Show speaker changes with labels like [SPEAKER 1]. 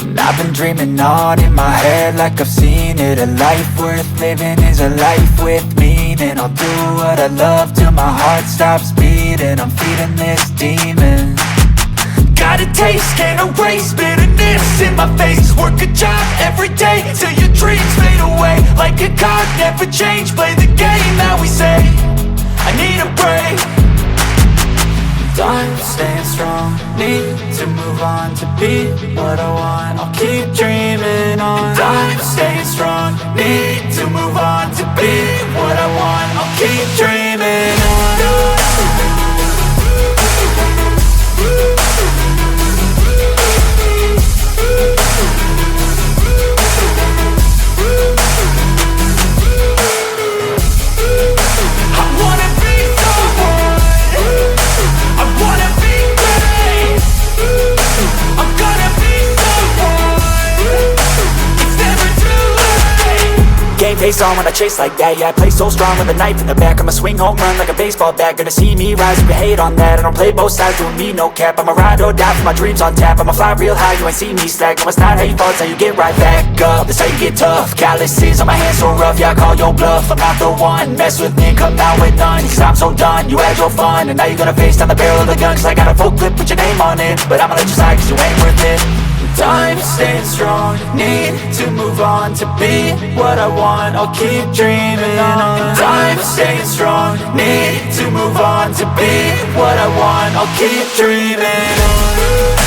[SPEAKER 1] And I've been dreaming on in my head like I've seen it. A life worth living is a life with meaning. I'll do what I love till my heart stops beating. I'm feeding this demon. Got a taste, can't erase bitterness in my face. Work a job every day till your dreams fade away. Like a card, never change, play the game that we say. I need a break. I'm staying strong, need to move on to be what I want. I'll keep dreaming on. I'm staying strong, need to move on to be what I want. I'll keep dreaming on. Face on when I chase like that. Yeah, I play so strong with a knife in the back. I'ma swing home run like a baseball bat. Gonna see me rise if you hate on that. I don't play both sides, doing me no cap. I'ma ride or die for my dreams on tap. I'ma fly real high, you ain't see me slack. No, it's not how you fall, it's how you get right back up. That's how you get tough. Calluses on my hands so rough, yeah, I call your bluff. I'm not the one, mess with me, come out with none. Cause I'm so done, you had your fun. And now you're gonna face down the barrel of the gun. Cause I got a full clip, put your name on it. But I'ma let you slide cause you ain't worth it. I'm staying strong, need to move on to be what I want. I'll keep dreaming on. I'm staying strong, need to move on to be what I want. I'll keep dreaming on.